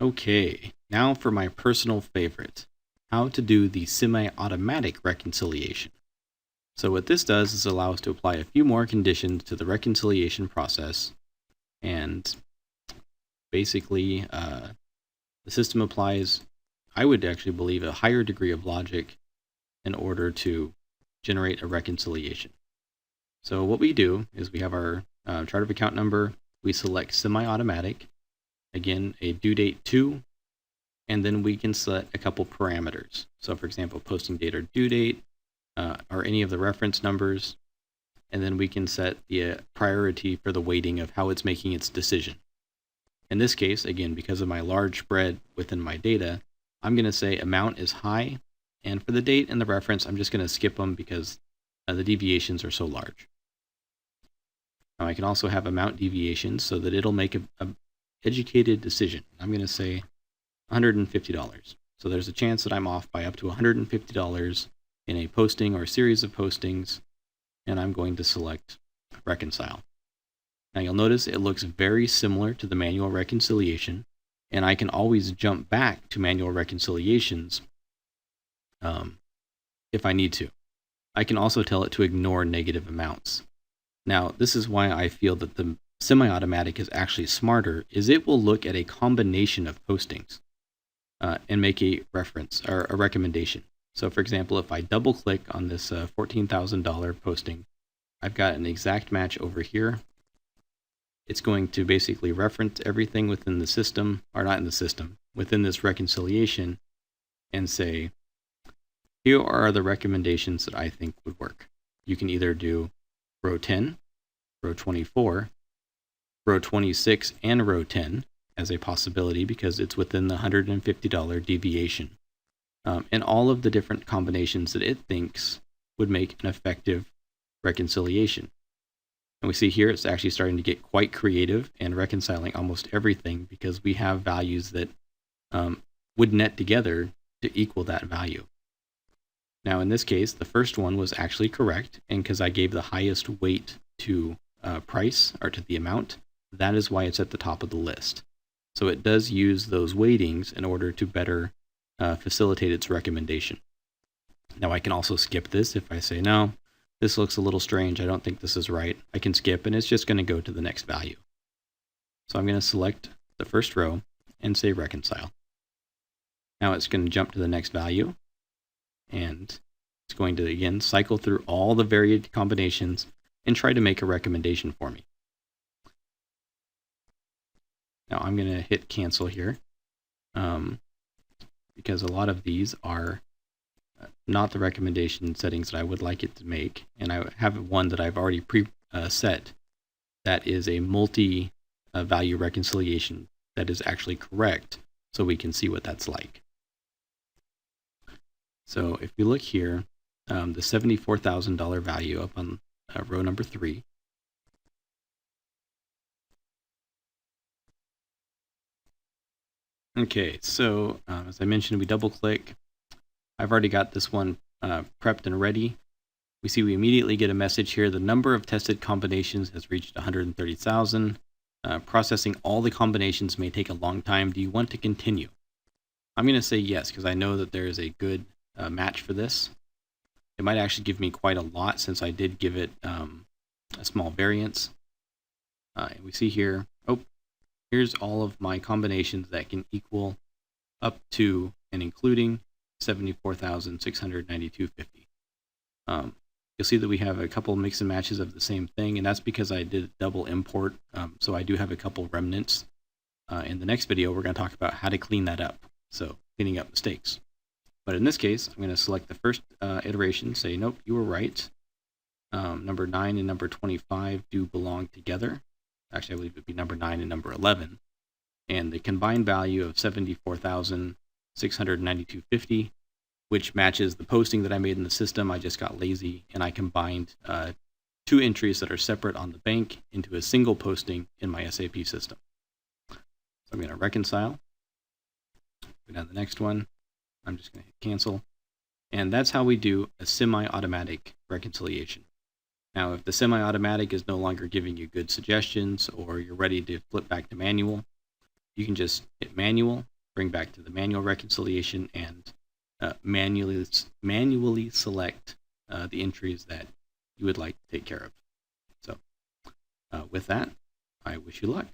Okay, now for my personal favorite, how to do the semi-automatic reconciliation. So what this does is allow us to apply a few more conditions to the reconciliation process, and basically the system applies, I would actually believe, a higher degree of logic in order to generate a reconciliation. So what we do is we have our chart of account number, we select semi-automatic, again a due date 2, and then we can set a couple parameters. So for example, posting date or due date, or any of the reference numbers, and then we can set the priority for the weighting of how it's making its decision. In this case, again, because of my large spread within my data, I'm going to say amount is high, and for the date and the reference, I'm just going to skip them because the deviations are so large. Now I can also have amount deviations so that it'll make a educated decision. I'm going to say $150. So there's a chance that I'm off by up to $150 in a posting or a series of postings, and I'm going to select reconcile. Now you'll notice it looks very similar to the manual reconciliation, and I can always jump back to manual reconciliations if I need to. I can also tell it to ignore negative amounts. Now this is why I feel that the semi-automatic is actually smarter, is it will look at a combination of postings and make a reference or a recommendation. So for example, if I double click on this $14,000 posting, I've got an exact match over here. It's going to basically reference everything within the system, or not in the system, within this reconciliation, and say, here are the recommendations that I think would work. You can either do row 10, row 24, row 26, and row 10 as a possibility because it's within the $150 deviation. And all of the different combinations that it thinks would make an effective reconciliation. And we see here it's actually starting to get quite creative and reconciling almost everything because we have values that would net together to equal that value. Now in this case, the first one was actually correct, and because I gave the highest weight to price, or to the amount, that is why it's at the top of the list. So it does use those weightings in order to better facilitate its recommendation. Now I can also skip this if I say, no, this looks a little strange, I don't think this is right. I can skip and it's just going to go to the next value. So I'm going to select the first row and say reconcile. Now it's going to jump to the next value, and it's going to again cycle through all the varied combinations and try to make a recommendation for me. Now I'm going to hit cancel here because a lot of these are not the recommendation settings that I would like it to make, and I have one that I've already set that is a multi-value reconciliation that is actually correct, so we can see what that's like. So if we look here, the $74,000 value up on row number 3, okay, so as I mentioned, we double click. I've already got this one prepped and ready. We see we immediately get a message here. The number of tested combinations has reached 130,000. Processing all the combinations may take a long time. Do you want to continue? I'm going to say yes, because I know that there is a good match for this. It might actually give me quite a lot since I did give it a small variance. We see here, here's all of my combinations that can equal up to and including 74,692.50. You'll see that we have a couple mix and matches of the same thing, and that's because I did double import, so I do have a couple remnants. In the next video, we're going to talk about how to clean that up, so cleaning up mistakes. But in this case, I'm going to select the first iteration, say, nope, you were right. Number 9 and number 25 do belong together. Actually, I believe it would be number 9 and number 11. And the combined value of 74,692.50, which matches the posting that I made in the system. I just got lazy and I combined 2 entries that are separate on the bank into a single posting in my SAP system. So I'm going to reconcile. Go down to the next one. I'm just going to hit cancel. And that's how we do a semi-automatic reconciliation. Now, if the semi-automatic is no longer giving you good suggestions or you're ready to flip back to manual, you can just hit manual bring back to the manual reconciliation and manually select the entries that you would like to take care of. So with that, I wish you luck.